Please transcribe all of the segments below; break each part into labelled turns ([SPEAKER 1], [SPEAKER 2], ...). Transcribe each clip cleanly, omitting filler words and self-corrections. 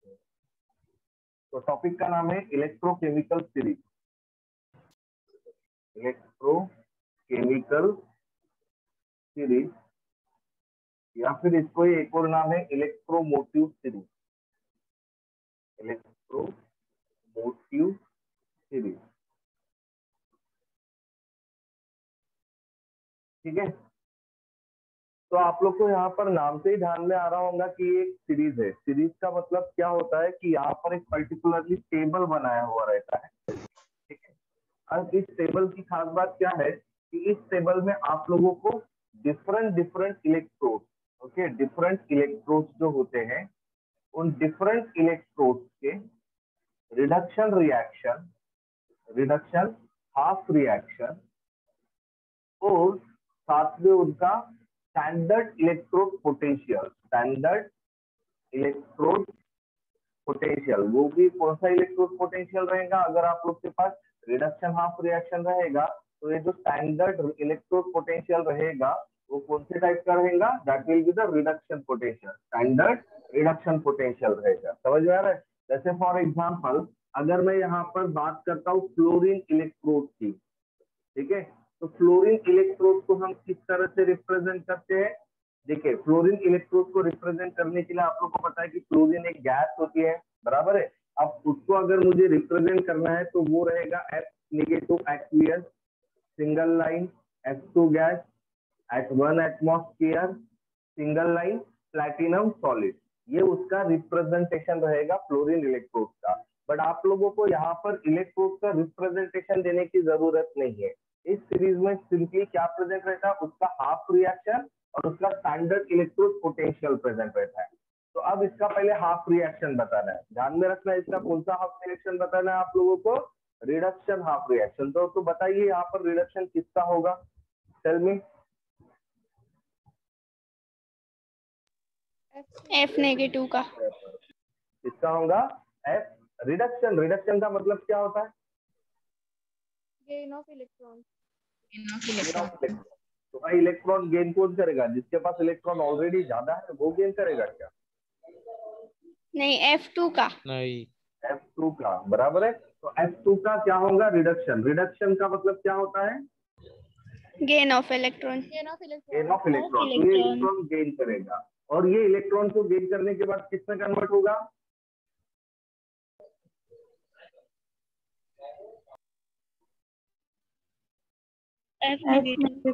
[SPEAKER 1] तो टॉपिक का नाम है इलेक्ट्रोकेमिकल सीरीज। इलेक्ट्रोकेमिकल सीरीज या फिर इसको एक और नाम है इलेक्ट्रोमोटिव सीरीज। इलेक्ट्रोमोटिव सीरीज, ठीक है। तो आप लोग को यहाँ पर नाम से ही ध्यान में आ रहा होगा कि एक सीरीज है। सीरीज का मतलब क्या होता है कि यहाँ पर एक पर्टिकुलरली टेबल बनाया हुआ रहता है, ठीक है। अब इस टेबल की खास बात क्या है कि इस टेबल में आप लोगों को different electrode, okay, different electrode जो होते हैं उन डिफरेंट इलेक्ट्रोड के रिडक्शन, हाफ रिएक्शन और साथ में उनका स्टैंडर्ड इलेक्ट्रोड पोटेंशियल, वो भी कौन सा इलेक्ट्रोड पोटेंशियल रहेगा। अगर आप लोग के पास रिडक्शन हाफ रिएक्शन रहेगा तो ये जो स्टैंडर्ड इलेक्ट्रोड पोटेंशियल रहेगा वो कौन से टाइप का रहेगा, that will be the reduction potential, standard reduction potential रहेगा। समझ में आ रहा है। जैसे फॉर एग्जांपल अगर मैं यहाँ पर बात करता हूँ फ्लोरीन इलेक्ट्रोड की, ठीक है, तो फ्लोरीन इलेक्ट्रोड को हम किस तरह से रिप्रेजेंट करते हैं। देखिए फ्लोरीन इलेक्ट्रोड को रिप्रेजेंट करने के लिए आप लोग को पता है कि फ्लोरीन एक गैस होती है, बराबर है। अब उसको अगर मुझे रिप्रेजेंट करना है तो वो रहेगा F negative aqueous single line F2 gas at 1 atmosphere single line platinum solid, ये उसका रिप्रेजेंटेशन रहेगा फ्लोरीन इलेक्ट्रोड का। बट आप लोगों को यहाँ पर इलेक्ट्रोड का रिप्रेजेंटेशन देने की जरूरत नहीं है। इस सीरीज में सिंपली क्या प्रेजेंट रहता है, उसका हाफ रिएक्शन और उसका स्टैंडर्ड इलेक्ट्रोड पोटेंशियल प्रेजेंट रहता है। तो अब इसका पहले हाफ रिएक्शन बताना है, ध्यान में रखना है इसका कौन सा हाफ रिएक्शन बताना है आप लोगों को, रिडक्शन हाफ रिएक्शन। तो बताइए यहाँ पर रिडक्शन किसका होगा, टेल मी।
[SPEAKER 2] F नेगेटिव का।
[SPEAKER 1] किसका होगा, F। रिडक्शन का मतलब क्या होता है,
[SPEAKER 2] गेन ऑफ इलेक्ट्रॉन।
[SPEAKER 1] तो भाई इलेक्ट्रॉन गेन कौन करेगा, जिसके पास इलेक्ट्रॉन ऑलरेडी ज्यादा है वो गेन करेगा क्या,
[SPEAKER 2] नहीं, F2 का।
[SPEAKER 3] नहीं,
[SPEAKER 1] F2 का, बराबर है। तो F2 का क्या होगा, रिडक्शन का मतलब क्या होता है,
[SPEAKER 2] gain of electron.
[SPEAKER 1] Gain of electron. तो ये इलेक्ट्रॉन गेन करेगा और ये इलेक्ट्रॉन को गेन करने के बाद किसमें कन्वर्ट होगा,
[SPEAKER 2] F नेगेटिव।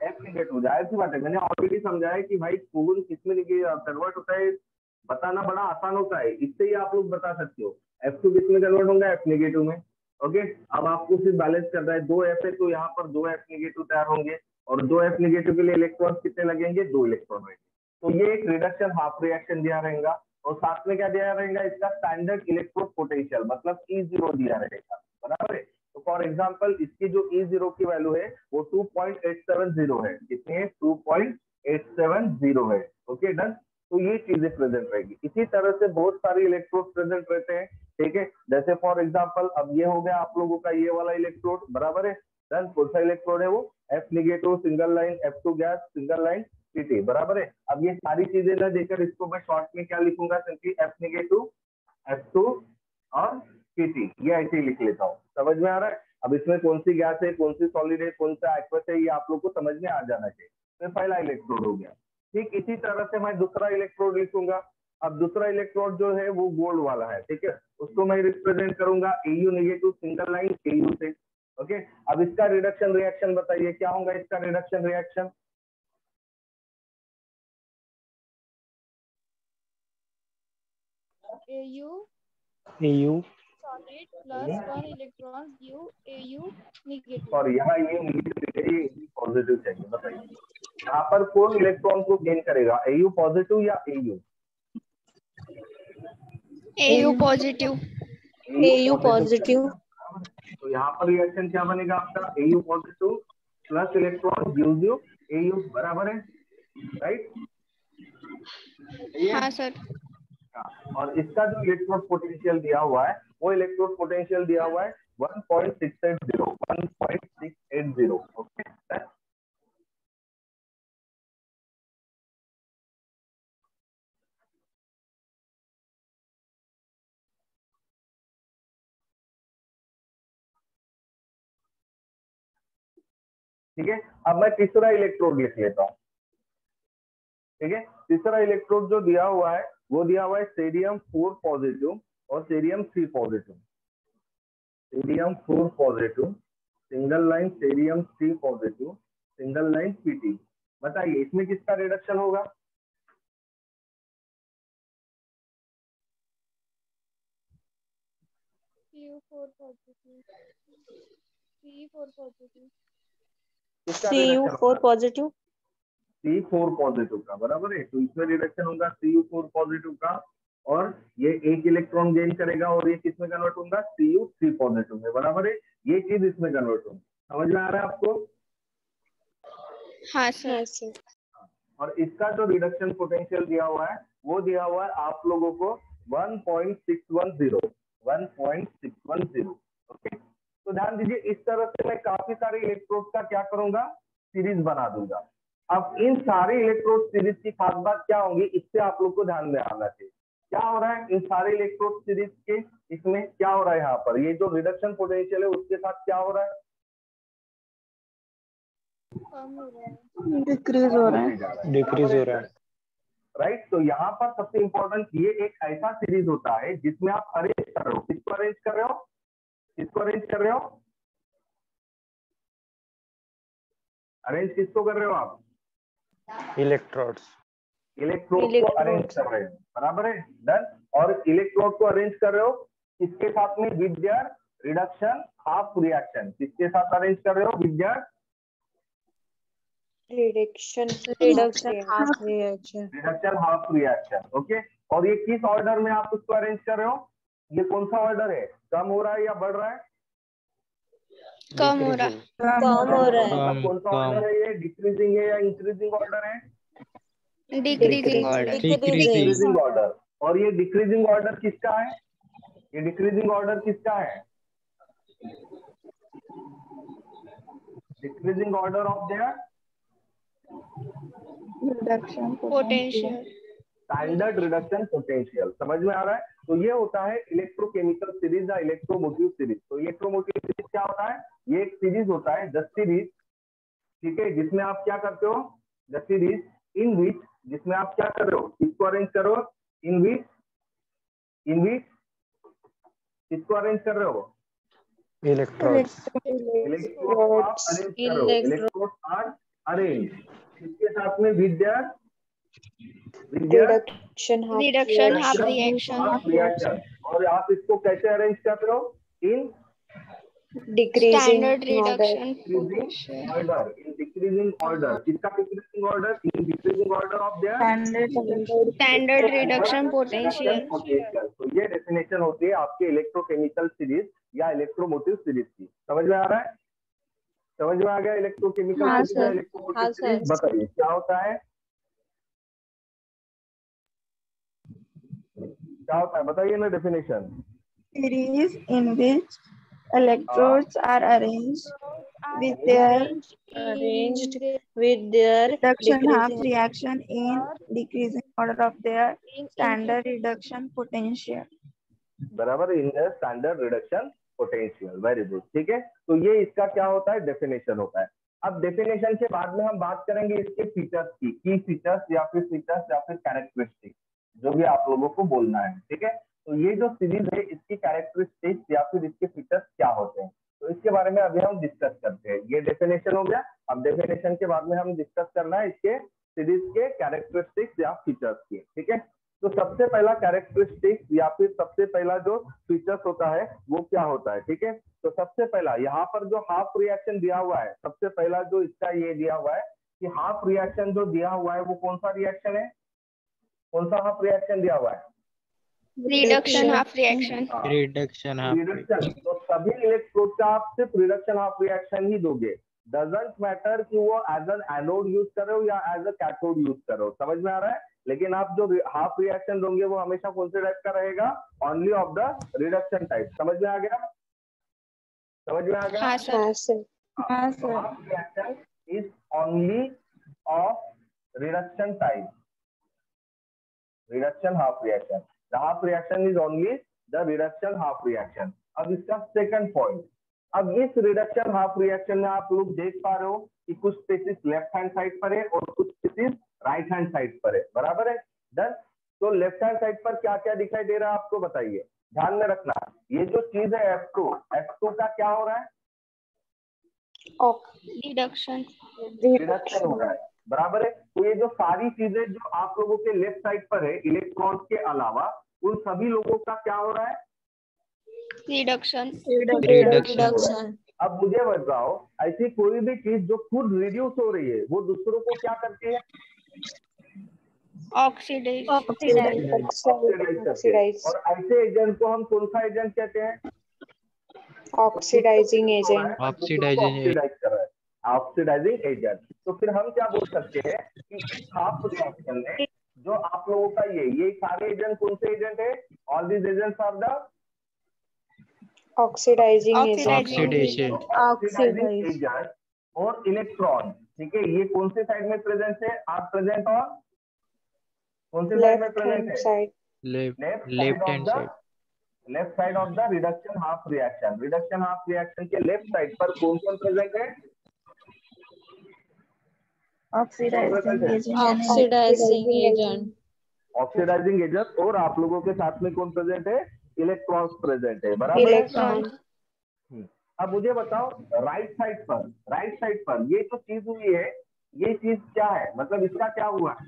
[SPEAKER 1] F negative. जाहिर सी बात है, मैंने ऑलरेडी समझाया कि भाई कौन किसमें कन्वर्ट होता है, बताना बड़ा आसान होता है, इससे ही आप लोग बता सकते हो। F2 किसमें कन्वर्ट होगा, F नेगेटिव में। ओके, अब आपको सिर्फ बैलेंस करना है, 2 F है तो यहाँ पर 2 F नेगेटिव तैयार होंगे और 2 F नेगेटिव के लिए इलेक्ट्रॉन कितने लगेंगे, 2 इलेक्ट्रॉन रहेंगे। तो ये एक रिडक्शन हाफ रिएक्शन दिया रहेगा और साथ में क्या दिया रहेगा, इसका स्टैंडर्ड इलेक्ट्रोड पोटेंशियल मतलब E0 दिया रहेगा, बराबर है। तो फॉर एग्जांपल इसकी जो E0 की वैल्यू है वो 2.870 है, कितनी है, 2.870 है। Okay done. तो ये चीजें प्रेजेंट रहेगी। इसी तरह से बहुत सारे इलेक्ट्रोड प्रेजेंट रहते हैं, ठीक है। जैसे फॉर एग्जांपल अब ये हो गया आप लोगों का ये वाला इलेक्ट्रोड, बराबर है। डन। कौन सा इलेक्ट्रोड है वो, F negative single line F2 gas single line PT, बराबर है। अब ये सारी चीजें ना देकर इसको मैं शॉर्ट में क्या लिखूंगा, सिंपली F नेगेटिव F2 और PT, ये ऐसे ही लिख लेता हूँ। समझ में आ रहा है। अब इसमें कौन सी गैस है, कौन सी सॉलिड है, कौन सा एक्वस है, ये आप लोग को समझ में आ जाना चाहिए। तो पहला इलेक्ट्रोड हो गया। ठीक इसी तरह से मैं दूसरा इलेक्ट्रोड लिखूंगा। अब दूसरा इलेक्ट्रोड जो है वो गोल्ड वाला है, ठीक है, उसको मैं रिप्रेजेंट करूंगा Au negative single line Au से। ओके, अब इसका रिडक्शन रिएक्शन बताइए क्या होगा, इसका reduction reaction
[SPEAKER 2] Au solid plus 1 electron Au negative।
[SPEAKER 1] Sorry, यहाँ ये नेगेटिव चाहिए, पॉजिटिव चाहिए। बताइए यहाँ पर कौन इलेक्ट्रॉन को गेन करेगा, Au पॉजिटिव या Au,
[SPEAKER 2] Au positive.
[SPEAKER 1] Au positive. तो यहाँ पर रिएक्शन क्या बनेगा आपका, Au positive plus electron gives you Au, बराबर है, राइट।
[SPEAKER 2] हाँ सर।
[SPEAKER 1] और इसका जो इलेक्ट्रोड पोटेंशियल दिया हुआ है वो इलेक्ट्रोड पोटेंशियल दिया हुआ है 1.680। ओके। ठीक है, अब मैं तीसरा इलेक्ट्रोड लिख लेता हूँ। ठीक है, तीसरा इलेक्ट्रोड जो दिया हुआ है वो दिया हुआ है सीरियम 4 पॉजिटिव और cerium 3 positive. Cerium 4 positive, single line cerium 3 positive, single line PT. बताइए इसमें किसका रिडक्शन होगा?
[SPEAKER 2] CU4 positive, CE4 positive,
[SPEAKER 3] CU4 positive,
[SPEAKER 1] C4 positive का, बराबर है। तो इसमें रिडक्शन होगा CU4 पॉजिटिव का, और ये एक इलेक्ट्रॉन गेन करेगा और ये किस में कन्वर्ट होगा? CU3 पॉजिटिव में, बराबर है। ये चीज इसमें कन्वर्ट होगी। समझ में आ रहा है आपको?
[SPEAKER 2] हाँ सर।
[SPEAKER 1] और इसका जो रिडक्शन पोटेंशियल दिया हुआ है वो दिया हुआ है आप लोगों को 1.610, 1.610। ओके, तो ध्यान दीजिए, इस तरह से मैं काफी सारे इलेक्ट्रोड का क्या करूंगा? सीरीज बना दूंगा। अब इन सारे इलेक्ट्रोड सीरीज की खास बात क्या होगी, इससे आप लोग को ध्यान में आना चाहिए। क्या हो रहा है इन सारे इलेक्ट्रोड सीरीज के? इसमें क्या हो रहा है? यहाँ पर ये जो रिडक्शन पोटेंशियल है उसके साथ क्या हो रहा है?
[SPEAKER 2] कम हो रहा है,
[SPEAKER 3] डिक्रीज हो रहा है,
[SPEAKER 4] डिक्रीज हो रहा है।
[SPEAKER 1] राइट, तो यहाँ पर सबसे इंपॉर्टेंट ये एक ऐसा सीरीज होता है जिसमें आप अरेंज कर रहे हो। किसको अरेंज कर रहे हो? किसको अरेंज कर रहे हो? अरेंज किसको कर रहे हो आप?
[SPEAKER 4] इलेक्ट्रोड्स।
[SPEAKER 1] इलेक्ट्रोड को अरेंज कर रहे हो, बराबर है, डन। और इलेक्ट्रोड को अरेंज कर रहे हो किसके साथ में? With their reduction half reaction. किसके साथ अरेंज कर रहे हो? With their
[SPEAKER 3] reduction
[SPEAKER 1] half reaction. Okay, और ये किस ऑर्डर में आप उसको अरेंज कर रहे हो? ये कौन सा ऑर्डर है? कम हो रहा है या बढ़ रहा है?
[SPEAKER 2] कम हो रहा है,
[SPEAKER 1] कौन सा ऑर्डर है ये? डिक्रीजिंग है या इंक्रीजिंग ऑर्डर है?
[SPEAKER 2] Decreasing order,
[SPEAKER 1] decreasing order. और ये डिक्रीजिंग ऑर्डर किसका है? ये डिक्रीजिंग ऑर्डर किसका है? Decreasing order of there
[SPEAKER 3] reduction
[SPEAKER 2] potential,
[SPEAKER 1] standard reduction potential. समझ में आ रहा है? तो ये होता है इलेक्ट्रोकेमिकल सीरीज या इलेक्ट्रोमोटिव सीरीज। तो इलेक्ट्रोमोटिव सीरीज क्या होता है? ये एक सीरीज होता है, द सीरीज, ठीक है, जिसमें आप क्या करते हो? द सीरीज इन विच, जिसमें आप क्या कर रहे हो? किसको अरेंज करो? इन विच, इन विच किसको अरेंज कर रहे हो?
[SPEAKER 4] इलेक्ट्रोड्स।
[SPEAKER 1] इलेक्ट्रोड आप अरेंज कर रहे हो। इलेक्ट्रोड आर अरेंज किसके साथ में? With their
[SPEAKER 3] reduction
[SPEAKER 2] half reaction,
[SPEAKER 1] और आप इसको कैसे अरेंज कर रहे हो? In
[SPEAKER 2] standard reduction potential,
[SPEAKER 1] order, in decreasing order. किसका decreasing order? In decreasing order of their
[SPEAKER 2] standard reduction potential.
[SPEAKER 1] तो ये डेफिनेशन होती है आपके इलेक्ट्रोकेमिकल सीरीज या इलेक्ट्रोमोटिव सीरीज की। समझ में आ रहा है? समझ में आ गया इलेक्ट्रोकेमिकल सीरीज या इलेक्ट्रोमोटिव सीरीज? बताइए क्या होता है, क्या होता है? बताइए ना definition.
[SPEAKER 3] series in which electrodes are arranged with their reduction half reaction in decreasing order of their standard reduction potential.
[SPEAKER 1] बराबर, in the standard reduction potential. Very good, ठीक है। तो ये इसका क्या होता है? डेफिनेशन होता है। अब डेफिनेशन के बाद में हम बात करेंगे इसके फीचर्स की फीचर्स या फिर कैरेक्टरिस्टिक, जो भी आप लोगों को बोलना है, ठीक है। तो ये जो सीरीज है इसकी कैरेक्टरिस्टिक्स या फिर इसके फीचर्स क्या होते हैं, तो इसके बारे में अभी हम डिस्कस करते हैं। ये डेफिनेशन हो गया। अब डेफिनेशन के बाद में हम डिस्कस करना है इसके सीरीज के कैरेक्टरिस्टिक्स या फीचर्स की, ठीक है। तो सबसे पहला कैरेक्टरिस्टिक्स या फिर सबसे पहला जो फीचर्स होता है वो क्या होता है, ठीक है। तो सबसे पहला यहाँ पर जो हाफ रिएक्शन दिया हुआ है, सबसे पहला जो इसका ये दिया हुआ है कि हाफ रिएक्शन जो दिया हुआ है वो कौन सा रिएक्शन है? कौन सा हाफ रिएक्शन दिया हुआ है?
[SPEAKER 2] Reduction half reaction,
[SPEAKER 1] reduction. तो सभी इलेक्ट्रोड का आप सिर्फ रिडक्शन हाफ रिएक्शन ही दोगे। डजंट मैटर कि वो एज एन एनोड यूज कर रहे हो या एज अ कैथोड यूज कर रहे हो। समझ में आ रहा है? लेकिन आप जो हाफ रिएक्शन दोगे वो हमेशा कौन से टाइप का रहेगा? Only of the reduction type. समझ में आ गया? समझ में आ गया?
[SPEAKER 2] हाँ sir,
[SPEAKER 1] half reaction is only of reduction type, reduction half reaction. The half reaction is only the reduction half reaction. अब इसका सेकंड पॉइंट, अब इस रिडक्शन हाफ रिएक्शन में आप लोग देख पा रहे हो कि कुछ स्पेसिस लेफ्ट हैंड साइड पर है और कुछ स्पेसिस राइट हैंड साइड पर है, बराबर है। डन। तो लेफ्ट हैंड साइड पर क्या क्या दिखाई दे रहा है आपको बताइए, ध्यान में रखना। ये जो चीज है F2 का क्या हो रहा है?
[SPEAKER 2] रिडक्शन
[SPEAKER 1] रिडक्शन हो रहा है, बराबर है। तो ये जो सारी चीजें जो आप लोगों के लेफ्ट साइड पर है इलेक्ट्रॉन्स के अलावा, उन सभी लोगों का क्या हो रहा है?
[SPEAKER 2] Reduction
[SPEAKER 5] reduction.
[SPEAKER 1] अब मुझे बताओ, ऐसी कोई भी चीज जो खुद रिड्यूस हो रही है वो दूसरों को क्या करती है?
[SPEAKER 2] ऑक्सीडाइज
[SPEAKER 1] ऑक्सीडाइज करती है। और ऐसे एजेंट को हम कौन सा एजेंट कहते हैं?
[SPEAKER 5] Oxidising agent.
[SPEAKER 1] ऑक्सीडाइजिंग कर रहा है, ऑक्सीडाइजिंग एजेंट। तो फिर हम क्या बोल सकते हैं कि इस हाफ रिएक्शन में जो आप लोगों का ये सारे एजेंट कौन से एजेंट है? All these agents are the
[SPEAKER 5] oxidizing
[SPEAKER 2] oxidizing
[SPEAKER 1] oxidizing agent और इलेक्ट्रॉन। ठीक है, ये कौन से साइड में प्रेजेंट है? आर प्रेजेंट ऑन कौन से साइड में प्रेजेंट है? Left hand side. Left side of the reduction half reaction. Reduction half reaction के लेफ्ट साइड पर कौन कौन प्रेजेंट है?
[SPEAKER 5] Oxidizing agent.
[SPEAKER 1] Oxidizing agent. और आप लोगों के साथ में कौन प्रेजेंट है? इलेक्ट्रॉन्स प्रेजेंट है, बराबर है। अब मुझे बताओ, राइट साइड पर ये जो चीज हुई है, ये चीज क्या है? मतलब इसका क्या हुआ है?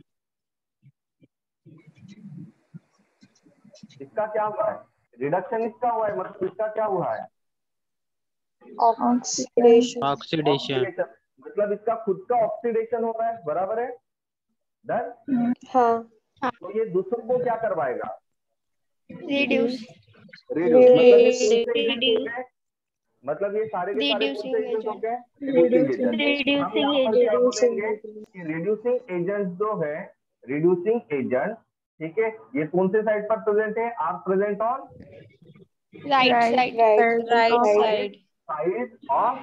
[SPEAKER 1] इसका क्या हुआ है? रिडक्शन इसका हुआ है, मतलब इसका क्या हुआ है?
[SPEAKER 5] ऑक्सीडेशन।
[SPEAKER 1] मतलब इसका खुद का ऑक्सीडेशन हो रहा है, बराबर है। डन।
[SPEAKER 5] हाँ।
[SPEAKER 1] तो ये दूसरों को क्या करवाएगा?
[SPEAKER 2] रिड्यूस
[SPEAKER 1] मतलब ये सारे के सारे
[SPEAKER 2] Reducing
[SPEAKER 1] कौन से एजेंट हो
[SPEAKER 2] agent.
[SPEAKER 1] गए? Reducing agent. हम
[SPEAKER 2] Reducing
[SPEAKER 1] यहाँ पर क्या
[SPEAKER 2] agent.
[SPEAKER 1] बोलेंगे कि रिड्यूसिंग एजेंट जो है, रिड्यूसिंग एजेंट, ठीक है, ये कौन से साइड पर प्रेजेंट है? Are present on
[SPEAKER 2] right side
[SPEAKER 1] right side of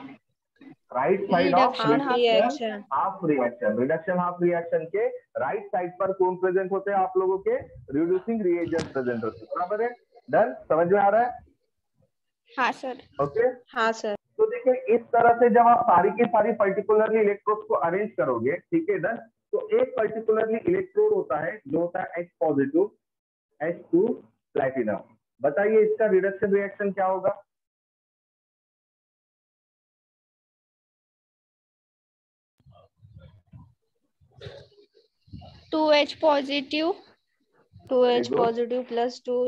[SPEAKER 2] Reduction half
[SPEAKER 5] reaction.
[SPEAKER 1] Half reaction. Reduction half reaction के राइट साइड पर कौन प्रेजेंट होते हैं? आप लोगों के रिड्यूसिंग रिएजेंट प्रेजेंट होते हैं, बराबर है। डन। समझ में आ रहा है?
[SPEAKER 2] हाँ सर
[SPEAKER 1] ओके।
[SPEAKER 5] हाँ सर।
[SPEAKER 1] तो देखिए, इस तरह से जब आप सारी की सारी पर्टिकुलरली इलेक्ट्रोड्स को अरेंज करोगे, ठीक है, डन, तो एक पर्टिकुलरली इलेक्ट्रोड होता है जो होता है H पॉजिटिव, H2 प्लैटिनम। बताइए इसका रिडक्शन रिएक्शन क्या होगा?
[SPEAKER 2] H positive
[SPEAKER 5] H positive plus 2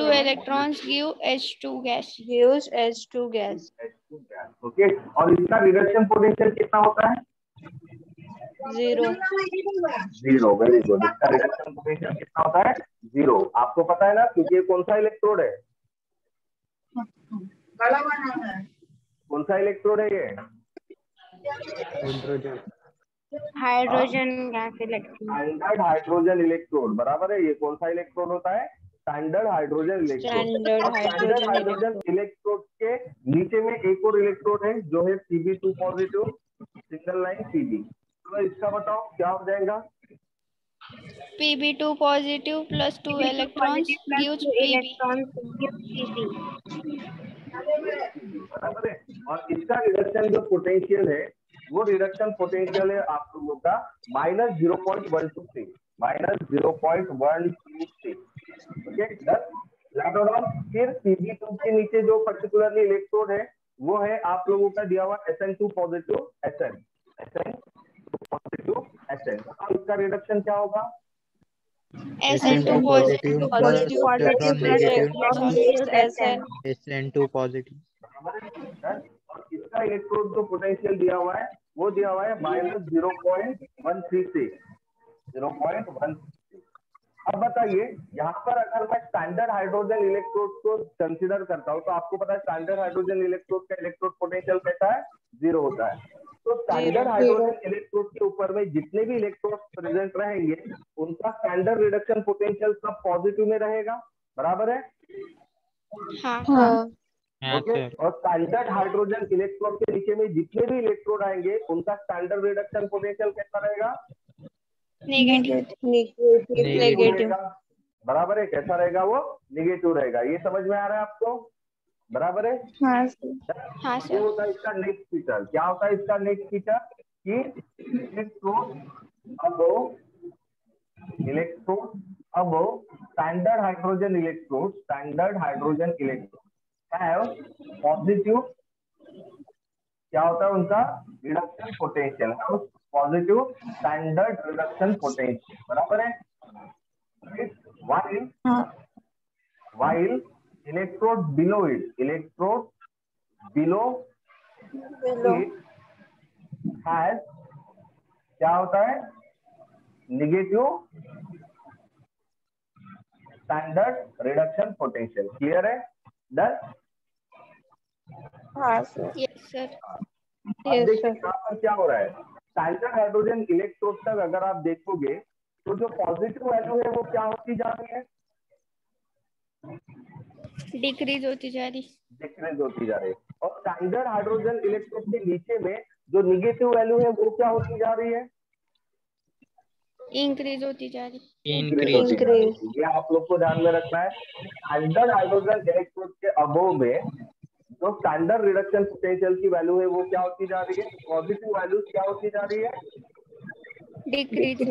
[SPEAKER 2] electrons give H2 gas.
[SPEAKER 5] gives H2 gas.
[SPEAKER 1] Okay. और इसका रिडक्शन पोटेंशियल कितना होता है?
[SPEAKER 5] 0.
[SPEAKER 1] Very good. इसका रिडक्शन पोटेंशियल कितना होता है? 0। आपको पता है ना, क्योंकि ये कौन सा इलेक्ट्रोड है? कौन सा इलेक्ट्रोड है ये?
[SPEAKER 2] Hydrogen gas electron.
[SPEAKER 1] Standard hydrogen electrode, बराबर है। ये कौन सा इलेक्ट्रोड होता है? Standard hydrogen electrode. Standard hydrogen electrode के नीचे में एक और इलेक्ट्रोड है जो है Pb2 positive, single line Pb। तो इसका बताओ क्या हो जाएगा?
[SPEAKER 2] Pb2 positive plus 2 electrons gives Pb.
[SPEAKER 1] बराबर है। और इसका रिडक्शन जो पोटेंशियल है, वो रिडक्शन पोटेंशियल है आप लोगों का -0.123, -0.123। Okay, done. फिर Pb2 के नीचे जो पर्टिकुलरली इलेक्ट्रोड है, वो है आप लोगों का दिया हुआ Sn2 पॉजिटिव, Sn। इसका रिडक्शन क्या होगा?
[SPEAKER 2] Sn2 positive
[SPEAKER 4] Sn2 positive।
[SPEAKER 1] और इसका इलेक्ट्रोड जो पोटेंशियल दिया हुआ है, वो दिया हुआ है -0.136। अब बताइए, यहाँ पर अगर मैं स्टैंडर्ड हाइड्रोजन इलेक्ट्रोड को कंसीडर करता हूँ, तो आपको पता है स्टैंडर्ड हाइड्रोजन इलेक्ट्रोड का इलेक्ट्रोड पोटेंशियल कैसा है? 0 होता है। तो स्टैंडर्ड हाइड्रोजन इलेक्ट्रोड के ऊपर में जितने भी इलेक्ट्रोड प्रेजेंट रहेंगे, उनका स्टैंडर्ड रिडक्शन पोटेंशियल सब पॉजिटिव में रहेगा, बराबर है।
[SPEAKER 2] हाँ
[SPEAKER 1] ओके। और स्टैंडर्ड हाइड्रोजन इलेक्ट्रोड के नीचे में जितने भी इलेक्ट्रोड आएंगे, उनका स्टैंडर्ड रिडक्शन पोटेंशियल कैसा रहेगा?
[SPEAKER 2] नेगेटिव।
[SPEAKER 1] बराबर है। कैसा रहेगा वो? नेगेटिव रहेगा। ये समझ में आ रहा है आपको? बराबर है।
[SPEAKER 2] हाँ
[SPEAKER 1] ये होता है इसका नेक्स्ट फीचर। क्या होता है इसका नेक्स्ट फीचर? कि electrode above standard hydrogen electrodes have positive, क्या होता है उनका reduction potential, positive standard reduction potential, बराबर है. while electrode below it has, क्या होता है, negative standard reduction potential. Clear है? डन.
[SPEAKER 3] हाँ सर.
[SPEAKER 2] Yes, sir.
[SPEAKER 1] देखिए यहाँ पर क्या हो रहा है, स्टैंडर्ड हाइड्रोजन इलेक्ट्रोड तक अगर आप देखोगे तो जो पॉजिटिव वैल्यू है वो क्या होती जा रही है,
[SPEAKER 2] डिक्रीज होती जा रही.
[SPEAKER 1] और स्टैंडर्ड हाइड्रोजन इलेक्ट्रोड के नीचे में जो निगेटिव वैल्यू है वो क्या होती जा रही है,
[SPEAKER 2] इंक्रीज होती जा रही.
[SPEAKER 4] Increase.
[SPEAKER 1] ये आप लोग को ध्यान में रखना है. स्टैंडर्ड हाइड्रोजन इलेक्ट्रोड के अबोव में जो स्टैंडर्ड रिडक्शन पोटेंशियल की वैल्यू है वो क्या होती जा रही है, पॉजिटिव वैल्यू क्या होती जा रही है,
[SPEAKER 2] डिक्रीज.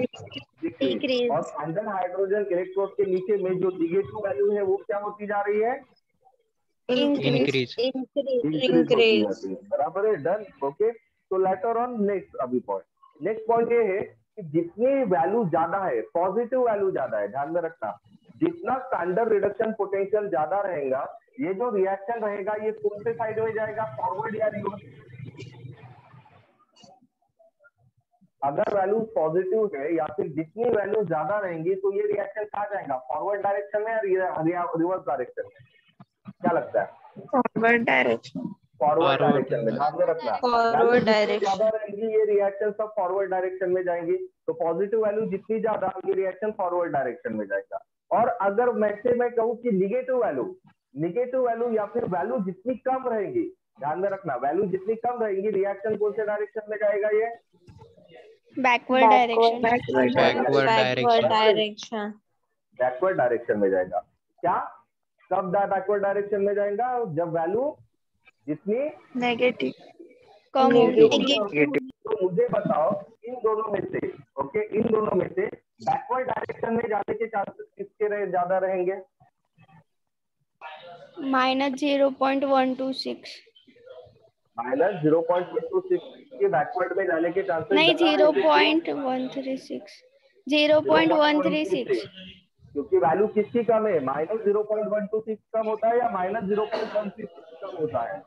[SPEAKER 1] और स्टैंडर्ड हाइड्रोजन इलेक्ट्रोड के नीचे में जो निगेटिव वैल्यू है वो क्या होती जा रही है,
[SPEAKER 4] Increase.
[SPEAKER 5] Increase.
[SPEAKER 1] बराबर है. डन. ओके. तो लेटर ऑन नेक्स्ट पॉइंट ये है कि जितनी वैल्यू ज्यादा है, पॉजिटिव वैल्यू ज्यादा है, ध्यान में रखना, जितना स्टैंडर्ड रिडक्शन पोटेंशियल ज्यादा रहेगा, ये जो रिएक्शन रहेगा ये कौन से साइड में जाएगा, फॉरवर्ड या रिवर्स. अगर वैल्यू पॉजिटिव है या फिर जितनी वैल्यू ज्यादा रहेंगी तो ये रिएक्शन कहाँ जाएगा, फॉरवर्ड डायरेक्शन में या रिवर्स डायरेक्शन में, क्या लगता है?
[SPEAKER 3] Forward direction.
[SPEAKER 1] फॉरवर्ड डायरेक्शन में. ध्यान में रखना,
[SPEAKER 5] Forward direction.
[SPEAKER 1] ज्यादा रहेंगी ये रिएक्शन सब फॉरवर्ड डायरेक्शन में जाएंगी. तो पॉजिटिव वैल्यू जितनी ज्यादा ये रिएक्शन फॉरवर्ड डायरेक्शन में जाएगा. और अगर मैं कहूँ कि निगेटिव वैल्यू या फिर वैल्यू जितनी कम रहेगी, ध्यान में रखना, वैल्यू जितनी कम रहेगी रिएक्शन कौन से डायरेक्शन में जाएगा, ये
[SPEAKER 2] बैकवर्ड डायरेक्शन.
[SPEAKER 1] बैकवर्ड डायरेक्शन में जाएगा. क्या, कब बैकवर्ड डायरेक्शन में जाएगा, जब वैल्यू जितनी
[SPEAKER 3] नेगेटिव.
[SPEAKER 2] कम होगी.
[SPEAKER 1] तो मुझे बताओ इन दोनों में से बैकवर्ड डायरेक्शन में जाने के चांसेस किसके ज्यादा रहेंगे,
[SPEAKER 2] -0.126.
[SPEAKER 1] -0.126 के बैकवर्ड में जाने के चांसेस
[SPEAKER 2] नहीं, 0.136. 0.136.
[SPEAKER 1] क्योंकि वैल्यू किसकी कम है, -0.126 कम होता है या -0.136 कम होता है,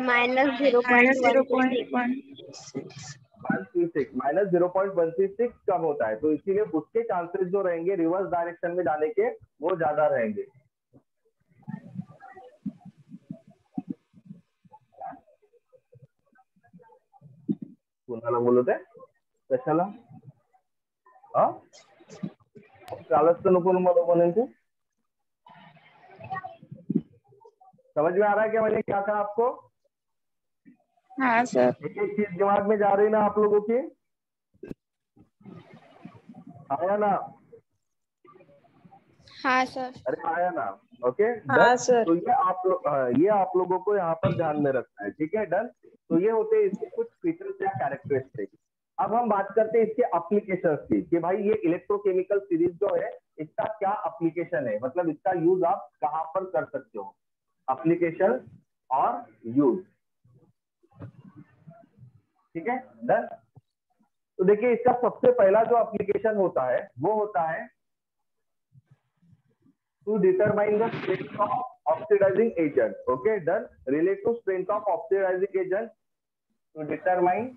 [SPEAKER 1] -0.136 कम होता है. तो इसीलिए उसके चांसेस जो रहेंगे रिवर्स डायरेक्शन में जाने के वो ज्यादा रहेंगे. कुणाला बोलत आहे कशाला, चालत तो नको मला म्हणून तू, समझ में आ रहा है क्या मैंने क्या कहा आपको?
[SPEAKER 3] हाँ सर.
[SPEAKER 1] एक एक चीज दिमाग में जा रही ना आप लोगों की, आया ना?
[SPEAKER 2] हाँ सर.
[SPEAKER 1] अरे आया ना? ओके.
[SPEAKER 5] हाँ सर.
[SPEAKER 1] तो ये आप लोगों को यहाँ पर ध्यान में रखना है. ठीक है. डन. तो ये होते हैं इसके कुछ फीचर्स या कैरेक्टरिस्टिक्स. अब हम बात करते हैं इसके एप्लीकेशंस की, कि भाई ये इलेक्ट्रोकेमिकल सीरीज जो है इसका क्या एप्लीकेशन है, मतलब इसका यूज आप कहाँ पर कर सकते हो, एप्लीकेशन और यूज. ठीक है. डन. तो देखिए इसका सबसे पहला जो एप्लीकेशन होता है वो होता है to determine the strength of oxidizing agent. Okay, done. Relative strength of oxidizing agent to determine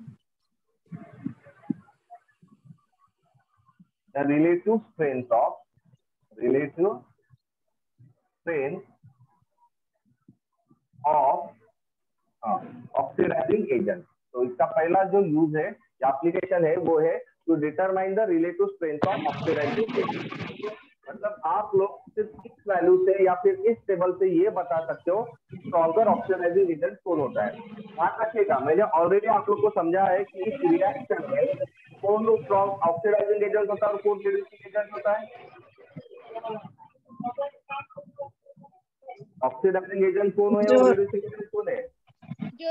[SPEAKER 1] the relative strength of oxidizing agent. तो इसका पहला जो यूज है या एप्लीकेशन है वो है to determine the relative strength of oxidizing agent. मतलब आप लोग सिर्फ इस वैल्यू से या फिर इस टेबल से ये बता सकते हो कि स्ट्रॉन्गर ऑक्सीडाइजिंग एजेंट कौन होता है. ध्यान रखिएगा, मैंने ऑलरेडी आप लोग को समझा है कि इस रिएक्शन में कौन स्ट्रॉन्ग ऑक्सीडाइजिंग एजेंट होता है और कौन रिड्यूसिंग एजेंट होता है. ऑक्सीडाइजिंग एजेंट कौन है और रिड्यूसिंग एजेंट कौन है,
[SPEAKER 2] जो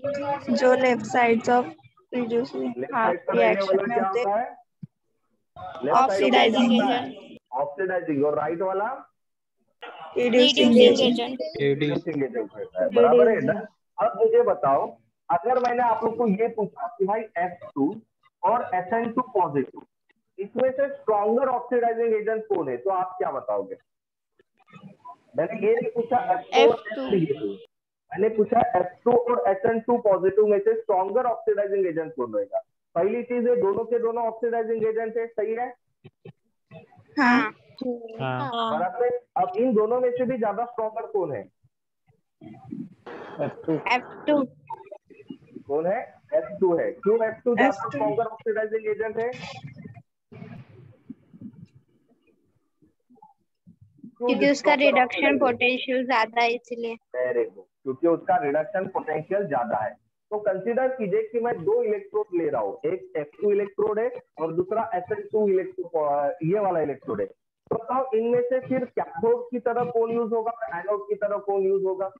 [SPEAKER 3] जो left sides of reducing
[SPEAKER 1] left
[SPEAKER 3] half
[SPEAKER 1] side का रहने
[SPEAKER 3] रिएक्शन
[SPEAKER 1] वाला
[SPEAKER 3] में
[SPEAKER 1] क्या
[SPEAKER 3] होते
[SPEAKER 1] होता है? लेफ्ट साइड का क्या
[SPEAKER 2] ऑक्सीडाइजिंग
[SPEAKER 1] होता है?
[SPEAKER 2] Agent,
[SPEAKER 1] oxidizing. और राइट वाला
[SPEAKER 3] reducing
[SPEAKER 2] reducing
[SPEAKER 3] agent.
[SPEAKER 2] Agent,
[SPEAKER 1] reducing agent रहता है। बराबर है ना? अब मुझे बताओ, अगर मैंने आप लोग को ये पूछा कि भाई F2 और SN2 पॉजिटिव, इसमें से स्ट्रॉन्गर ऑक्सीडाइजिंग एजेंट कौन है, तो आप क्या बताओगे? मैंने ये नहीं पूछा F2 और
[SPEAKER 2] F2,
[SPEAKER 1] S नेगेटिव, मैंने पूछा F2 और SN2 पॉजिटिव में से स्ट्रॉन्गर ऑक्सीडाइजिंग एजेंट कौन रहेगा? पहली चीज है, दोनों के दोनों ऑक्सीडाइजिंग एजेंट है, सही है?
[SPEAKER 3] हाँ।
[SPEAKER 4] हाँ।
[SPEAKER 1] बराबर है। अब इन दोनों में से भी ज्यादा स्ट्रॉन्गर कौन है?
[SPEAKER 5] F2
[SPEAKER 1] कौन है? F2 है। क्यों F2 ज्यादा
[SPEAKER 3] F2
[SPEAKER 1] स्ट्रॉन्गर ऑक्सीडाइजिंग एजेंट है?
[SPEAKER 5] क्योंकि उसका रिडक्शन पोटेंशियल ज्यादा है इसलिए।
[SPEAKER 1] वेरी गुड, क्योंकि उसका रिडक्शन पोटेंशियल ज्यादा है। तो कंसीडर कीजिए कि मैं दो इलेक्ट्रोड ले रहा हूँ, एक F2 इलेक्ट्रोड है और दूसरा SN2 इलेक्ट्रोड, ये वाला इलेक्ट्रोड है। तो बताओ इनमें से फिर कैथोड की तरह कौन यूज होगा और एनोड की तरह कौन यूज होगा?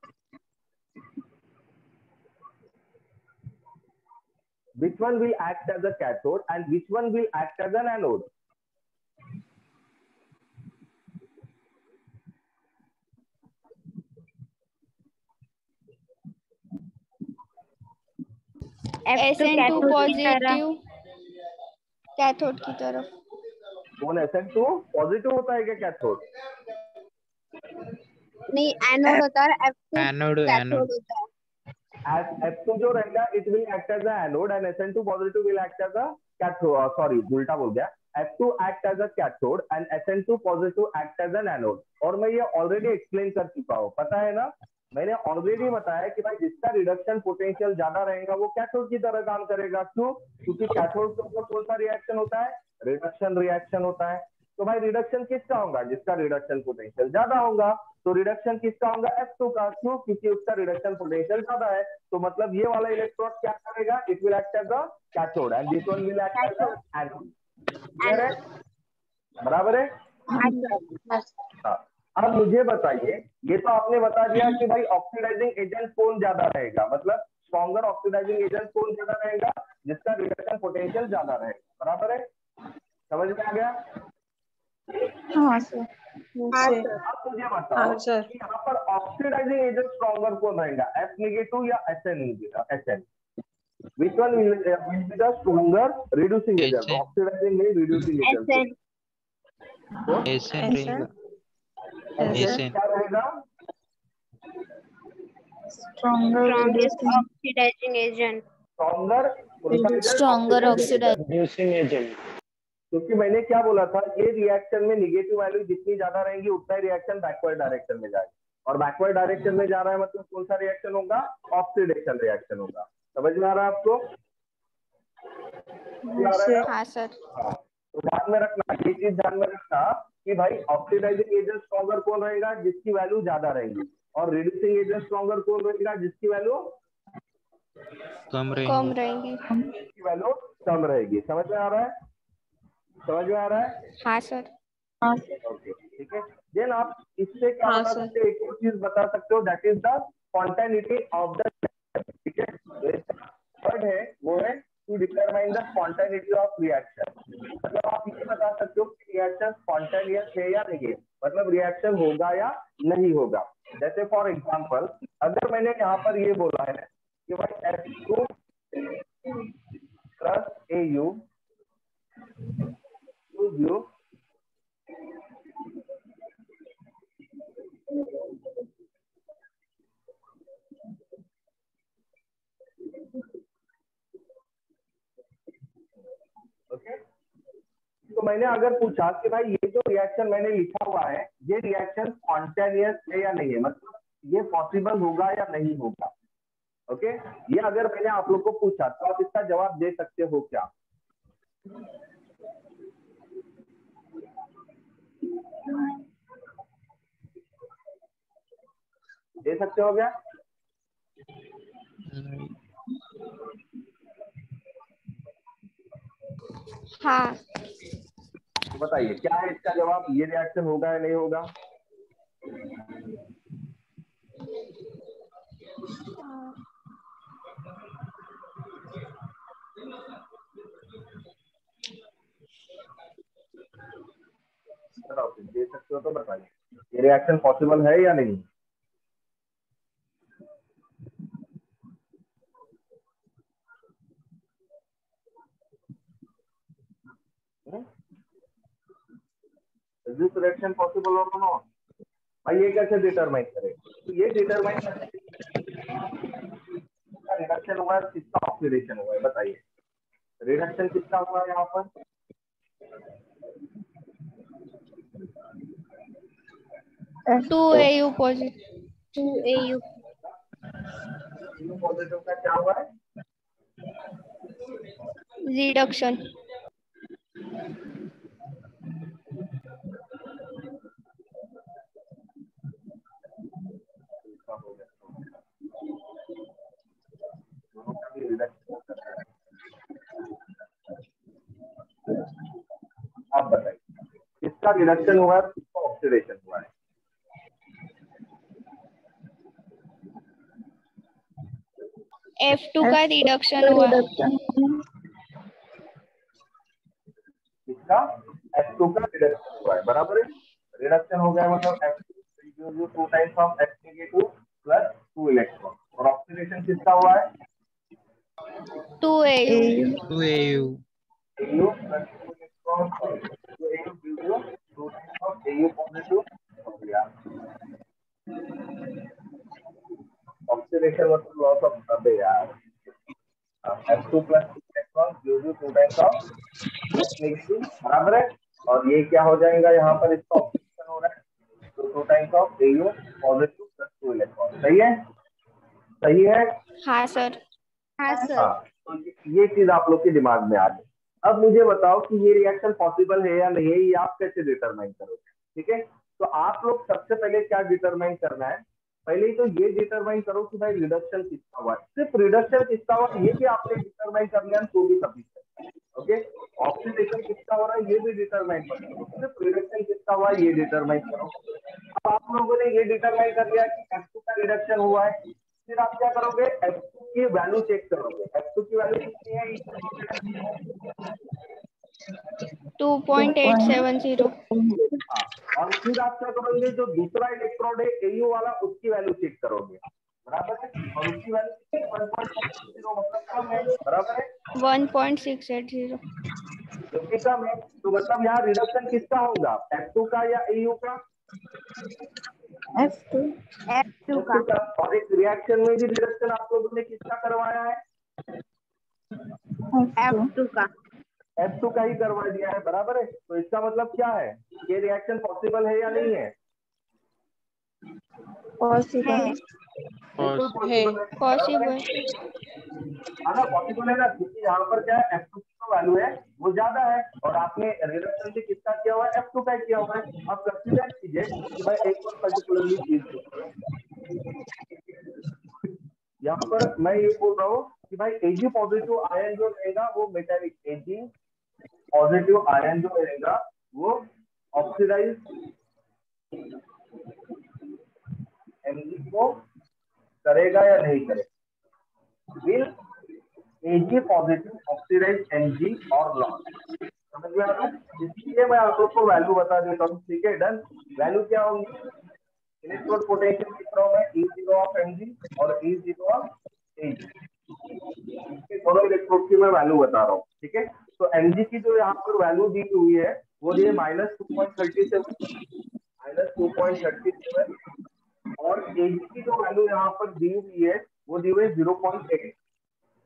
[SPEAKER 1] Which one will act as a cathode and which one will act as an anode?
[SPEAKER 5] F2
[SPEAKER 2] SN2
[SPEAKER 5] cathode की तरह।
[SPEAKER 2] पॉजिटिव कैथोड की तरफ।
[SPEAKER 1] कौन SN2 पॉजिटिव होता है क्या कैथोड?
[SPEAKER 5] नहीं, एनोड होता है, F2
[SPEAKER 4] एनोड
[SPEAKER 5] कैथोड होता है।
[SPEAKER 1] F2 जो रहेगा it will act as a anode and SN2 positive will act as a cathode. Sorry, उल्टा बोल गया। F2 act as a cathode and SN2 positive act as an anode. और मैं ये ऑलरेडी एक्सप्लेन कर चुका हूँ, पता है ना? मैंने ऑलरेडी बताया कि भाई जिसका रिडक्शन पोटेंशियल ज्यादा रहेगा वो कैथोड की तरह काम करेगा। क्यों? क्योंकि कैथोड के ऊपर कौन सा रिएक्शन होता है? रिडक्शन रिएक्शन होता है। तो भाई रिडक्शन किसका होगा? जिसका रिडक्शन पोटेंशियल ज्यादा होगा। तो रिडक्शन किसका होगा? F2 का। क्यों? क्योंकि उसका रिडक्शन पोटेंशियल ज्यादा है। तो मतलब ये वाला इलेक्ट्रोड क्या करेगा? It will act as a cathode and this one will act as a anode. Clear है? बराबर है? हाँ। अब मुझे बताइए, ये तो आपने बता दिया कि भाई ऑक्सीडाइजिंग एजेंट कौन ज्यादा रहेगा, मतलब स्ट्रॉन्गर ऑक्सीडाइजिंग एजेंट कौन ज्यादा रहेगा? जिसका रिडक्शन पोटेंशियल ज्यादा रहेगा। बराबर है? समझ में आ गया?
[SPEAKER 3] हाँ सर।
[SPEAKER 1] अब मुझे बताओ कि यहाँ पर ऑक्सीडाइजिंग एजेंट स्ट्रॉन्गर कौन रहेगा, F नेगेटिव या SN? Which one will be the stronger reducing agent?
[SPEAKER 4] SN
[SPEAKER 1] Oxidizing नहीं, reducing agent।
[SPEAKER 4] SN रहेगा। SN
[SPEAKER 1] क्या रहेगा?
[SPEAKER 3] Stronger
[SPEAKER 5] strongest oxidizing agent.
[SPEAKER 1] Stronger
[SPEAKER 2] stronger oxidize.
[SPEAKER 6] Reducing agent.
[SPEAKER 1] क्योंकि मैंने क्या बोला था, ये रिएक्शन में निगेटिव वैल्यू जितनी ज्यादा रहेंगी उतना ही रिएक्शन बैकवर्ड डायरेक्शन में जाएगा। और बैकवर्ड डायरेक्शन में जा रहा है मतलब कौन सा रिएक्शन होगा? ऑक्सीडेशन रिएक्शन होगा। समझ में आ रहा है आपको?
[SPEAKER 2] हाँ सर।
[SPEAKER 1] तो ध्यान में रखना, ये चीज ध्यान में रखना कि भाई ऑक्सीडाइजिंग एजेंट स्ट्रॉन्गर कौन रहेगा? जिसकी वैल्यू ज्यादा रहेगी। और रिड्यूसिंग एजेंट स्ट्रॉन्गर कौन रहेगा? जिसकी वैल्यू
[SPEAKER 4] कम
[SPEAKER 2] कम
[SPEAKER 4] रहेंगे।
[SPEAKER 2] रहेंगी।
[SPEAKER 1] जिसकी वैल्यू कम रहेगी। समझ में आ रहा है? समझ में आ रहा है?
[SPEAKER 2] हाँ सर।
[SPEAKER 1] ओके, ठीक है। देन आप इससे क्या बता सकते हो? एक और चीज बता सकते हो, that is the spontaneity of the, ठीक है। थर्ड है वो है to determine the spontaneity of reaction. मतलब आप ये बता सकते हो कि रिएक्शन स्पॉन्टेनियस है या नहीं है, मतलब रिएक्शन होगा या नहीं होगा। जैसे फॉर एग्जांपल, अगर मैंने यहाँ पर ये बोला है कि भाई F2 plus AU gives you okay. तो मैंने अगर पूछा कि भाई ये जो रिएक्शन मैंने लिखा हुआ है ये रिएक्शन स्पॉन्टेनियस है या नहीं है, मतलब ये पॉसिबल होगा या नहीं होगा, ओके। ये अगर मैंने आप लोग को पूछा तो आप इसका जवाब दे सकते हो क्या? दे सकते हो क्या?
[SPEAKER 2] हाँ।
[SPEAKER 1] तो बताइए क्या है इसका जवाब, ये रिएक्शन होगा या नहीं होगा? बताओ, दे सकते हो तो बताइए, ये रिएक्शन पॉसिबल है या नहीं? इज दिस रिएक्शन पॉसिबल और नॉट? भाई ये कैसे डिटरमाइन करें? तो ये डिटरमाइन रिडक्शन हुआ है, किसका ऑक्सीडेशन हुआ है, बताइए। रिडक्शन किसका हुआ है यहाँ पर?
[SPEAKER 2] To AU positive,
[SPEAKER 5] 2AU
[SPEAKER 1] positive का क्या हुआ है?
[SPEAKER 2] रिडक्शन।
[SPEAKER 1] आप बताइए किसका रिडक्शन हुआ है, किसका ऑक्सीडेशन हुआ है?
[SPEAKER 2] F2 का रिडक्शन हुआ है।
[SPEAKER 1] किसका? F2 का रिडक्शन हुआ है, बराबर है। रिडक्शन हो गया मतलब F2 2 times of H-2 plus 2 electron, और ऑक्सीडेशन किसका हुआ है?
[SPEAKER 2] 2AU।
[SPEAKER 4] 2AU.
[SPEAKER 1] AU plus 2 electron, 2AU gives you 2 times of AU positive हो गया। ऑक्सीडेशन मतलब लॉस ऑफ अबे यार, F2 plus 2 electron gives you 2 times of negative, बराबर है। और ये क्या हो जाएगा यहाँ पर, इसका ऑक्सीडेशन हो रहा है, तो 2 times of AU positive plus 2 electron. सही है? सही है?
[SPEAKER 2] हाँ सर।
[SPEAKER 5] हाँ सर।
[SPEAKER 1] हाँ, तो ये चीज आप लोग के दिमाग में आ गई। अब मुझे बताओ कि ये रिएक्शन पॉसिबल है या नहीं है, ये आप कैसे डिटरमाइन करोगे? ठीक है, तो आप लोग सबसे पहले क्या डिटरमाइन करना है, पहले ही तो ये डिटरमाइन करो कि भाई रिडक्शन किसका हुआ है। सिर्फ रिडक्शन किसका हुआ ये भी आपने डिटरमाइन कर लिया तो भी सफिशिएंट। ओके, ऑक्सीडेशन किसका हो रहा है ये भी डिटरमाइन करो, सिर्फ रिडक्शन किसका हुआ है ये डिटरमाइन करो। अब आप लोगों ने ये डिटरमाइन कर लिया कि F2 का रिडक्शन हुआ है, फिर आप क्या करोगे, F2 की वैल्यू चेक करोगे। F2 की वैल्यू कितनी है?
[SPEAKER 2] 2.870।
[SPEAKER 1] हाँ, और फिर आप क्या करोगे, जो दूसरा इलेक्ट्रोड है AU वाला उसकी वैल्यू चेक करोगे, बराबर है, और उसकी वैल्यू 1.60 मतलब कम है, बराबर है,
[SPEAKER 2] 1.680।
[SPEAKER 1] क्योंकि कम है, तो मतलब यहाँ रिडक्शन किसका होगा, F2 का या AU का?
[SPEAKER 5] F2 का।
[SPEAKER 1] और इस रिएक्शन में भी रिडक्शन आप लोगों ने किसका करवाया है?
[SPEAKER 5] F2 का।
[SPEAKER 1] F2 का ही करवा दिया है, बराबर है। तो इसका मतलब क्या है, ये रिएक्शन पॉसिबल है या नहीं है?
[SPEAKER 3] पॉसिबल
[SPEAKER 1] बिल्कुल पॉसिबल है, बराबर है। हाँ ना, पॉसिबल है ना, क्योंकि यहाँ पर क्या है, F2 की जो वैल्यू है वो ज्यादा है, और आपने रिडक्शन भी किसका किया हुआ है, F2 का किया हुआ है। आप कंसीडर कीजिए कि भाई एक और पर्टिकुलरली चीज देखिए, यहाँ पर मैं ये बोल रहा हूँ कि भाई Ag पॉजिटिव आयन जो रहेगा वो मेटालिक, Ag पॉजिटिव आयन जो रहेगा वो ऑक्सीडाइज Mg को करेगा या नहीं करेगा? Will Ag positive oxidize Mg और नॉट? समझ में आ रहा है? इसलिए मैं आप लोग को वैल्यू बता देता हूँ, ठीक है, डन। वैल्यू क्या होगी, इलेक्ट्रोड पोटेंशियल लिख रहा हूँ मैं, E0 ऑफ Mg और E0 ऑफ Ag, दोनों इलेक्ट्रोड की मैं वैल्यू बता रहा हूँ, ठीक है। तो Mg की जो यहाँ पर वैल्यू दी हुई है वो दी है -2.37, और Ag की जो वैल्यू यहाँ पर दी हुई है वो दी हुई है 0.8।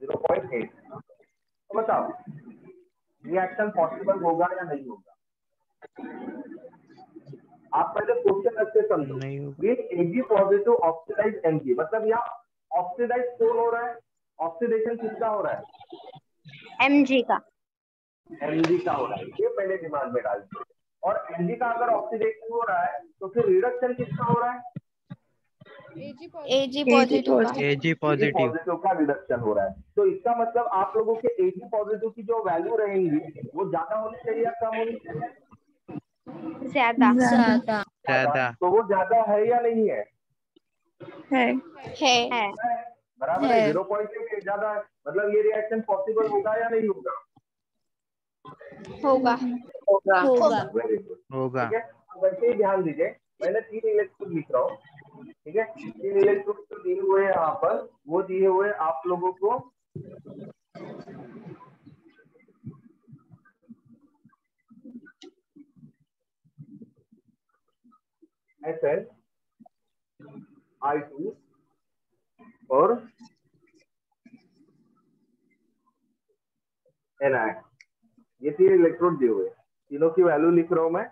[SPEAKER 1] तो बताओ रिएक्शन पॉसिबल होगा या नहीं होगा? आप पहले क्वेश्चन अच्छे समझो।
[SPEAKER 4] नहीं होगा।
[SPEAKER 1] ये Ag पॉजिटिव ऑक्सीडाइज Mg, मतलब यहाँ ऑक्सीडाइज कौन हो रहा है, ऑक्सीडेशन किसका हो रहा है?
[SPEAKER 5] Mg का।
[SPEAKER 1] Mg का हो रहा है, ये पहले दिमाग में डाल दीजिए। और Mg का अगर ऑक्सीडेशन हो रहा है तो फिर रिडक्शन किसका हो रहा है?
[SPEAKER 2] Ag पॉजिटिव का।
[SPEAKER 4] Ag positive.
[SPEAKER 1] पॉजिटिव का रिडक्शन हो रहा है। तो इसका मतलब आप लोगों के Ag पॉजिटिव की जो वैल्यू रहेंगी वो ज्यादा होनी चाहिए या कम होनी चाहिए?
[SPEAKER 5] ज्यादा।
[SPEAKER 4] ज्यादा.
[SPEAKER 1] तो वो ज्यादा है या नहीं है?
[SPEAKER 2] है।
[SPEAKER 1] बराबर है, 0.8 ज्यादा है, मतलब ये रिएक्शन पॉसिबल होगा या नहीं होगा?
[SPEAKER 2] होगा।
[SPEAKER 5] होगा।
[SPEAKER 1] वेरी गुड,
[SPEAKER 4] होगा.
[SPEAKER 1] ठीक है। अब वैसे ही ध्यान दीजिए, मैंने 3 इलेक्ट्रोड लिख रहा हूँ, ठीक है। 3 इलेक्ट्रोड जो दिए हुए हैं यहाँ पर, वो दिए हुए आप लोगों को Sn, I2 और Ni, ये 3 इलेक्ट्रोड दिए हुए हैं। तीनों की वैल्यू लिख रहा हूं मैं।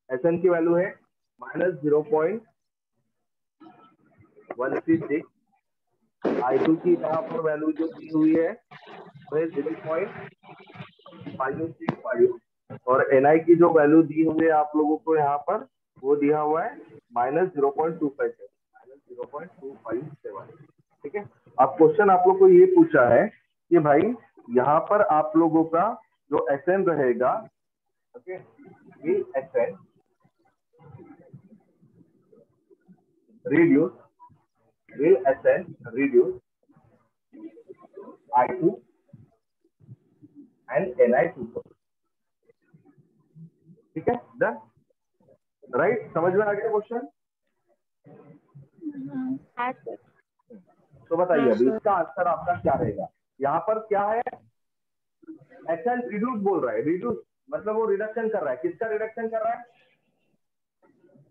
[SPEAKER 1] Sn की वैल्यू है -0.136, I2 की यहाँ पर वैल्यू जो दी हुई है वो है 0.565 और Ni की जो वैल्यू दी हुई है आप लोगों को यहाँ पर, वो दिया हुआ है -0.257, ठीक है। अब क्वेश्चन आप लोग को ये पूछा है कि भाई यहाँ पर आप लोगों का जो Sn रहेगा, okay, will Sn reduce I2 and Ni2, ठीक है। डन, राइट, समझ में आ गया क्वेश्चन? तो बताइए अभी इसका आंसर आपका क्या रहेगा। यहाँ पर क्या है, Sn रिड्यूस बोल रहा है। रिड्यूस मतलब वो रिडक्शन कर रहा है। किसका रिडक्शन कर रहा है?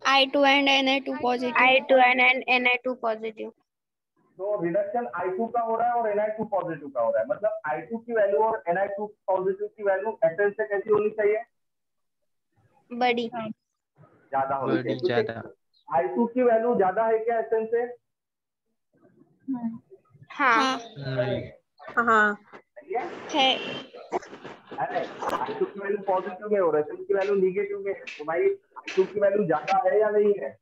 [SPEAKER 2] I2 and Na2 positive.
[SPEAKER 5] I2 and Na2 positive.
[SPEAKER 1] तो रिडक्शन I2 का हो रहा है और Ni2 पॉजिटिव का हो रहा है। मतलब I2 की वैल्यू और Ni2 पॉजिटिव की वैल्यू Sn से कैसी होनी चाहिए?
[SPEAKER 5] बड़ी।
[SPEAKER 1] ज्यादा होनी चाहिए।
[SPEAKER 4] बड़ी ज्यादा।
[SPEAKER 1] I2 की वैल्यू ज्यादा है क्या Sn से?
[SPEAKER 5] हाँ।
[SPEAKER 4] नहीं।
[SPEAKER 5] हाँ।
[SPEAKER 2] है।
[SPEAKER 1] I2 की वैल्यू पॉजिटिव में और Sn की वैल्यू निगेटिव में है, तो भाई I2 की वैल्यू ज्यादा है या नहीं है?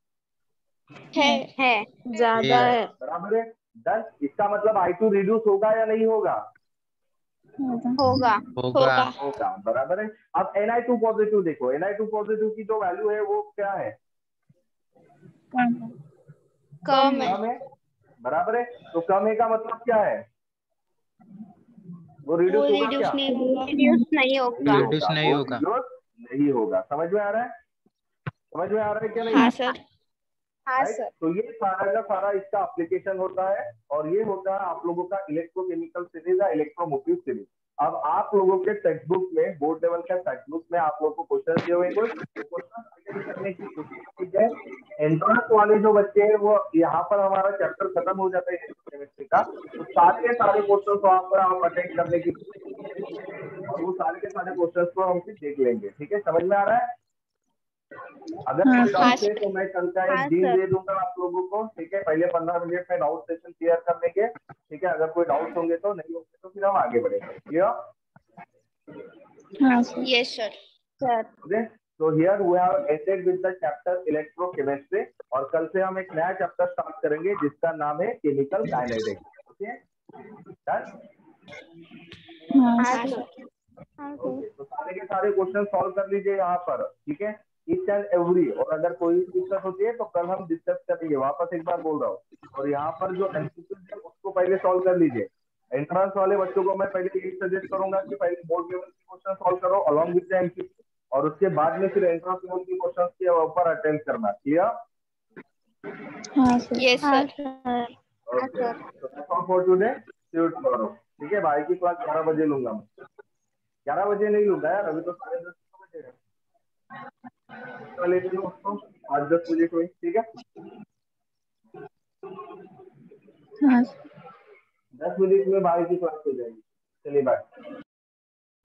[SPEAKER 5] है। ज्यादा है।
[SPEAKER 1] बराबर है। 10, इसका मतलब I2 रिड्यूस होगा या नहीं होगा?
[SPEAKER 5] होगा।
[SPEAKER 1] होगा, बराबर है। अब Ni2 पॉजिटिव देखो, Ni2 पॉजिटिव की जो वैल्यू है वो क्या है?
[SPEAKER 5] कम है।
[SPEAKER 1] बराबर है। तो कम है का मतलब क्या है? वो रिड्यूस होगा क्या?
[SPEAKER 5] रिड्यूस नहीं होगा।
[SPEAKER 4] रिड्यूस नहीं होगा।
[SPEAKER 1] रिड्यूस नहीं होगा। समझ में आ रहा है? समझ में आ रहा है क्या नहीं?
[SPEAKER 2] हाँ सर।
[SPEAKER 5] हाँ
[SPEAKER 1] राइट।
[SPEAKER 5] सर।
[SPEAKER 1] तो ये सारा का सारा इसका एप्लीकेशन होता है और ये होता है आप लोगों का इलेक्ट्रोकेमिकल सीरीज या इलेक्ट्रोमोटिव सीरीज। अब आप लोगों के टेक्स्ट बुक में, बोर्ड लेवल का टेक्स्ट बुक में आप लोगों को क्वेश्चन दिए हुए हैं, क्वेश्चन अटेंड करने की कोशिश कीजिए। एंट्रेंस वाले जो बच्चे हैं वो यहाँ पर हमारा चैप्टर खत्म हो जाता है केमिस्ट्री का, तो सारे के सारे क्वेश्चन को आप अटेंड करने की और वो सारे के सारे क्वेश्चन को हम फिर देख लेंगे। ठीक है, समझ में आ रहा है? अगर कोई डाउट है तो मैं कल का एक दिन दे दूंगा आप लोगों को। ठीक है, पहले 15 मिनट में डाउट सेशन क्लियर कर लेंगे। ठीक है, अगर कोई डाउट होंगे तो, नहीं होंगे तो फिर हम आगे बढ़ेंगे। क्लियर?
[SPEAKER 2] Yes sir.
[SPEAKER 1] ओके, तो here we have ended with the chapter electrochemistry और कल से हम एक नया चैप्टर स्टार्ट करेंगे जिसका नाम है chemical kinetics. Okay, done? Okay, तो सारे के सारे क्वेश्चन सॉल्व कर लीजिए यहाँ पर। ठीक है, ईच एंड एवरी। और अगर कोई दिक्कत होती है तो कल हम डिस्कस करेंगे। वापस एक बार बोल रहा हूँ, और यहाँ पर जो एमसीक्यूज है उसको पहले सॉल्व कर लीजिए। एंट्रेंस वाले बच्चों को मैं पहले यही सजेस्ट करूंगा कि पहले बोर्ड लेवल की क्वेश्चन सॉल्व करो अलॉन्ग विद द एमसीक्यू, और उसके बाद में फिर एंट्रेंस लेवल की क्वेश्चन के ऊपर अटेंड करना। क्लियर?
[SPEAKER 2] Yes sir.
[SPEAKER 1] ओके, तो that's all for today. See you tomorrow. ठीक है, भाई की क्लास 11 बजे लूंगा मैं। 11 बजे नहीं लूंगा यार, अभी तो 10:30 बजे है। ले लो उसको 8-10 बजे कोई। ठीक है, 10 मिनट में भाई की क्लास हो जाएगी। चलिए बाय।